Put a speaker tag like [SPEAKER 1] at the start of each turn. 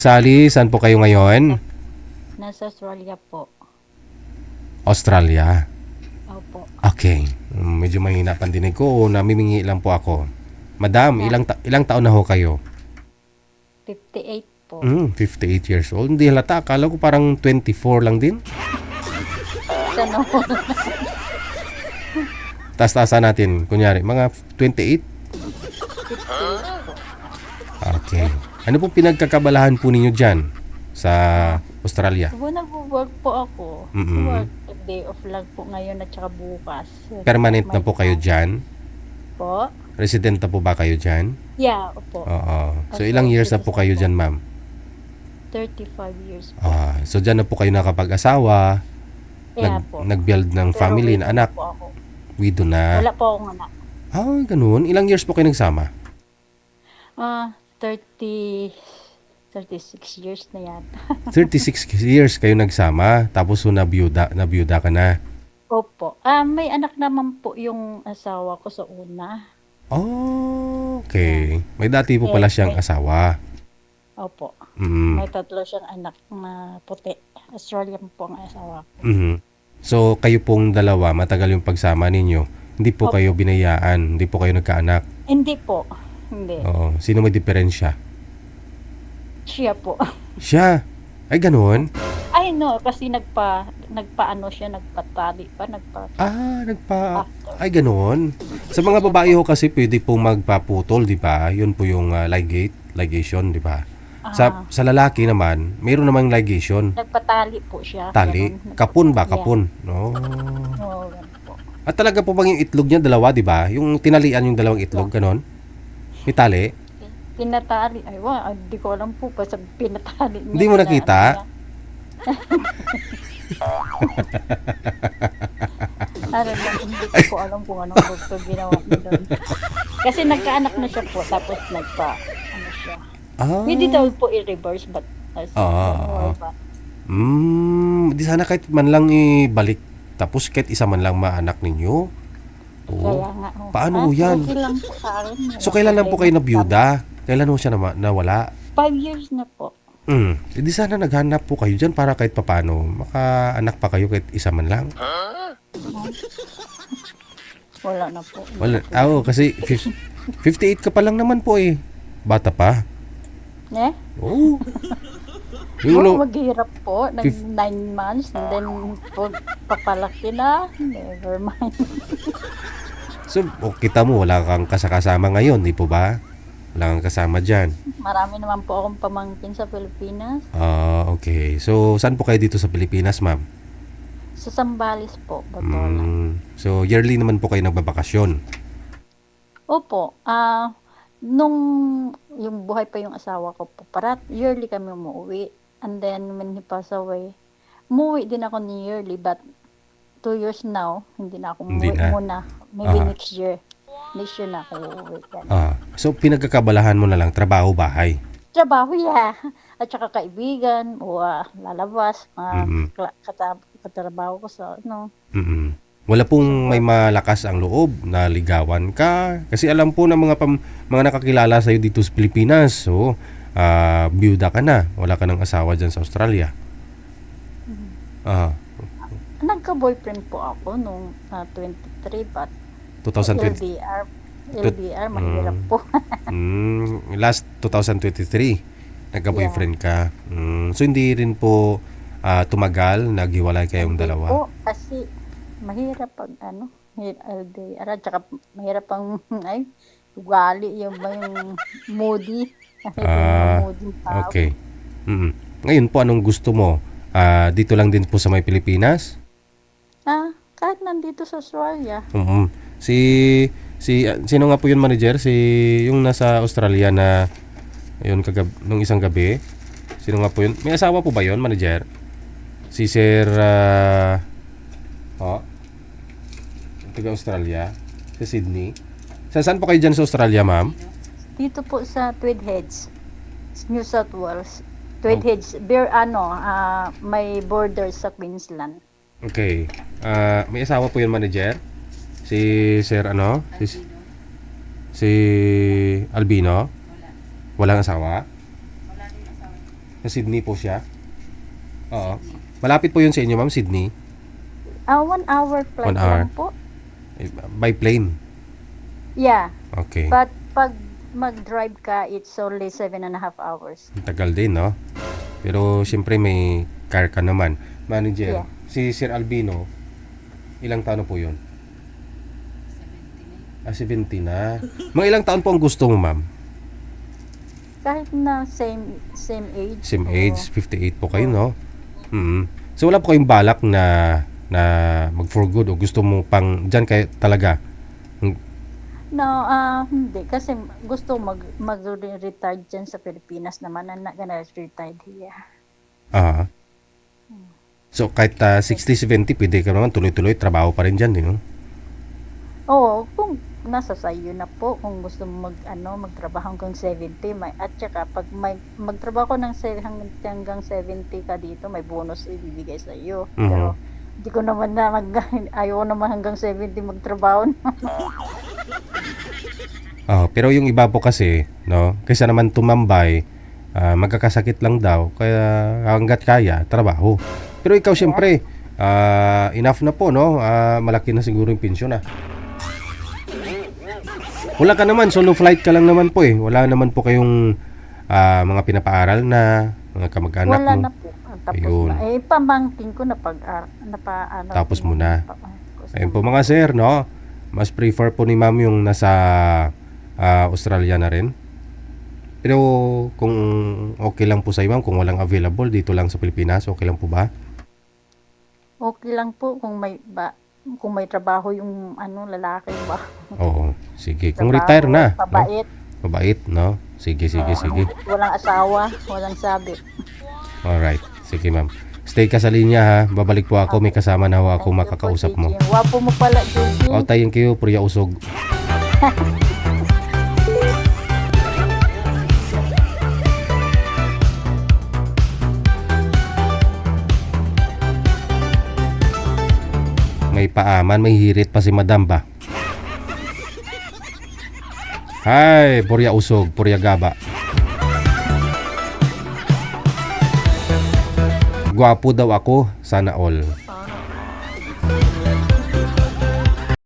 [SPEAKER 1] Sally, saan po kayo ngayon?
[SPEAKER 2] Nasa Australia po.
[SPEAKER 1] Australia.
[SPEAKER 2] Opo.
[SPEAKER 1] Okay. Medyo mahina pandinig ko. Namimingi lang po ako. Madam,
[SPEAKER 2] Na
[SPEAKER 1] ilang taon na ho kayo?
[SPEAKER 2] 58 po.
[SPEAKER 1] 58 years old. Hindi halata. Akala ko parang 24 lang din.
[SPEAKER 2] Sana po.
[SPEAKER 1] Taas-taasan natin. Kunyari, mga 28?
[SPEAKER 2] 58 po.
[SPEAKER 1] Okay. Ano pong pinagkakabalahan po ninyo dyan sa Australia?
[SPEAKER 2] Nag-work po ako.
[SPEAKER 1] Mm-mm.
[SPEAKER 2] Work. Day off lang po ngayon at saka bukas.
[SPEAKER 1] Permanent na
[SPEAKER 2] May
[SPEAKER 1] po kayo dyan?
[SPEAKER 2] po.
[SPEAKER 1] Resident na po ba kayo dyan?
[SPEAKER 2] Yeah, opo.
[SPEAKER 1] Oo. So, ilang years na po kayo dyan, ma'am?
[SPEAKER 2] 35 years po.
[SPEAKER 1] So, dyan na po kayo nakapag-asawa,
[SPEAKER 2] Yeah po.
[SPEAKER 1] nag-build ng
[SPEAKER 2] Pero
[SPEAKER 1] family
[SPEAKER 2] widow
[SPEAKER 1] na anak.
[SPEAKER 2] po ako.
[SPEAKER 1] Widow na.
[SPEAKER 2] Wala po akong anak.
[SPEAKER 1] Ganun. Ilang years po kayo nagsama?
[SPEAKER 2] 36 years na yata.
[SPEAKER 1] 36 years kayo nagsama, tapos nabiyuda ka na.
[SPEAKER 2] Opo. May anak naman po yung asawa ko sa una.
[SPEAKER 1] Okay. May dati po pala siyang asawa.
[SPEAKER 2] Opo.
[SPEAKER 1] Mm.
[SPEAKER 2] May tatlo siyang anak na puti. Australian po ang asawa ko.
[SPEAKER 1] Mhm. So, kayo pong dalawa, matagal yung pagsama ninyo. Hindi po
[SPEAKER 2] Opo.
[SPEAKER 1] kayo binayaan, hindi po kayo nagkaanak.
[SPEAKER 2] Hindi po. Hindi.
[SPEAKER 1] Oo. Sino may diferensya?
[SPEAKER 2] Siya po.
[SPEAKER 1] Siya. Ay, ganun.
[SPEAKER 2] Ay no, kasi nagpaano siya, nagpatali pa, after.
[SPEAKER 1] Ay, ganun. Sa mga babae ho kasi pwede pong magpaputol, di ba? Yun po yung ligation, di ba? Sa lalaki naman, mayroon namang ligation.
[SPEAKER 2] Nagpatali po siya.
[SPEAKER 1] Tali.
[SPEAKER 2] Ganun.
[SPEAKER 1] Kapun ba?
[SPEAKER 2] Yeah.
[SPEAKER 1] Kapun. No.
[SPEAKER 2] Oo, ganun po.
[SPEAKER 1] At talaga po bang yung itlog niya dalawa, di ba? Yung tinalian yung dalawang itlog, ganun? May tali?
[SPEAKER 2] Pinatali. Ay, hindi ko alam po pa sa pinatali niya.
[SPEAKER 1] Hindi mo nakita?
[SPEAKER 2] Ano lang, hindi ko alam kung anong gusto ginawa niya doon. Kasi nagkaanak na siya po, tapos ano siya. Pwede daw po i-reverse, but
[SPEAKER 1] Di sana kahit man lang ibalik. Tapos kahit isa man lang maanak ninyo.
[SPEAKER 2] Kaya nga.
[SPEAKER 1] Paano yan?
[SPEAKER 2] Okay lang po sa akin.
[SPEAKER 1] So, kailan lang po kayo nabiyuda? Kailan ho siya nawala?
[SPEAKER 2] 5 years na po.
[SPEAKER 1] Di sana naghanap po kayo dyan para kahit papano makaanak pa kayo kahit isa man lang.
[SPEAKER 2] Wala na po.
[SPEAKER 1] Wala. Kasi 58 ka pa lang naman po eh. Bata pa.
[SPEAKER 2] Eh?
[SPEAKER 1] Oo.
[SPEAKER 2] Maghihirap po. 9 months. And then, papalaki na. Never mind.
[SPEAKER 1] So, kita mo, wala kang kasama ngayon, di po ba? Wala kang kasama dyan.
[SPEAKER 2] Marami naman po akong pamangkin sa Pilipinas.
[SPEAKER 1] Okay. So, saan po kayo dito sa Pilipinas, ma'am?
[SPEAKER 2] Sa Zambales po, Botolan.
[SPEAKER 1] So, yearly naman po kayo nagbabakasyon?
[SPEAKER 2] Opo. Nung yung buhay pa yung asawa ko po, yearly kami umuwi. And then, when he passed away, umuwi din ako ni yearly, but 2 years now, hindi na ako umuwi muna. Maybe next year. Next year na ako uuwi.
[SPEAKER 1] So, pinagkakabalahan mo na lang, trabaho, bahay?
[SPEAKER 2] Trabaho, yeah. At saka kaibigan, o lalabas, katrabaho ko sa,
[SPEAKER 1] Wala pong may malakas ang loob na ligawan ka? Kasi alam po ng mga nakakilala sa'yo dito sa Pilipinas, so, biyuda ka na, wala ka ng asawa dyan sa Australia.
[SPEAKER 2] Nagka-boyfriend po ako nung 23, but
[SPEAKER 1] 2020.
[SPEAKER 2] LDR, mahirap po.
[SPEAKER 1] Last 2023, nagka-boyfriend ka. So, hindi rin po tumagal, naghiwalay kayong dalawa?
[SPEAKER 2] Po, kasi mahirap pag LDR, at saka mahirap pang, ugali, yung moody. Moody tao.
[SPEAKER 1] Okay. Ngayon po, anong gusto mo? Dito lang din po sa may Pilipinas?
[SPEAKER 2] Kahit nandito sa Australia.
[SPEAKER 1] Sino nga po yun, manager? Yung nasa Australia na yun nung isang gabi. Sino nga po yun? May asawa po ba yun, manager? Si Sir taga Australia, sa Sydney. Saan po kayo dyan sa Australia, ma'am?
[SPEAKER 2] Dito po sa Tweed Heads, New South Wales. Tweed Heads, may border sa Queensland.
[SPEAKER 1] Okay. May asawa po yun, manager? Si Sir Si Albino? Walang asawa? Sa Sydney po siya? Oo. Malapit po yun sa inyo, ma'am, Sydney?
[SPEAKER 2] 1 hour flight
[SPEAKER 1] 1 hour.
[SPEAKER 2] lang po.
[SPEAKER 1] By plane?
[SPEAKER 2] Yeah.
[SPEAKER 1] Okay.
[SPEAKER 2] But pag mag-drive ka, it's only 7.5 hours.
[SPEAKER 1] Tagal din, no? Pero siyempre may car ka naman. Manager,
[SPEAKER 2] Yeah.
[SPEAKER 1] si Sir Albino, ilang taon na po yun? 70 na. Mga ilang taon po ang gusto mo, ma'am?
[SPEAKER 2] Kahit na same age.
[SPEAKER 1] Same
[SPEAKER 2] o-
[SPEAKER 1] age, 58 po kayo, no? So wala po kayong balak na mag for good o gusto mo pang dyan kayo talaga?
[SPEAKER 2] No, hindi. Kasi gusto mag-retire dyan sa Pilipinas naman. I'm not gonna retire here.
[SPEAKER 1] Ah. So kahit 60, 70, pwede ka naman tuloy-tuloy trabaho pa rin dyan, no?
[SPEAKER 2] Oo, kung nasa sayo na po, kung gusto mo magtrabaho hanggang 70, at saka pag magtrabaho ko ng hanggang 70 ka dito, may bonus ibibigay sa iyo.
[SPEAKER 1] Mhm.
[SPEAKER 2] Pero hindi ko naman ayaw naman hanggang 70 magtrabaho.
[SPEAKER 1] Pero yung iba po kasi, no, kaysa naman tumambay, magkakasakit lang daw, kaya hanggat kaya, trabaho. Pero ikaw siyempre, enough na po, no? Malaki na siguro yung pensyon na. Wala ka naman, solo flight ka lang naman po eh. Wala naman po kayong mga pinapaaral na, mga kamag-anak
[SPEAKER 2] Wala
[SPEAKER 1] mo.
[SPEAKER 2] na po. Tapos
[SPEAKER 1] Ayun.
[SPEAKER 2] na. Pamangkin ko
[SPEAKER 1] Tapos mo na. Ayun po mga sir, no? Mas prefer po ni ma'am yung nasa Australia na rin. Pero kung okay lang po sa ma'am, kung walang available dito lang sa Pilipinas, okay lang po ba?
[SPEAKER 2] Okay lang po kung may trabaho yung lalaki ba.
[SPEAKER 1] Oo, sige. Kung
[SPEAKER 2] Trabaho,
[SPEAKER 1] retire na, no?
[SPEAKER 2] Mabait.
[SPEAKER 1] Mabait, no? Sige.
[SPEAKER 2] Walang asawa, walang sabit.
[SPEAKER 1] Alright, sige ma'am. Stay ka sa linya ha. Babalik po ako, may kasama na ho ako makakausap mo.
[SPEAKER 2] Wapo mo pala, Gigi.
[SPEAKER 1] Oh, thank you, Purya Usog. May paaman, may hirit pa si Madam ba? Hi, Purya Usog, Purya Gaba. Gwapo daw ako, sana all.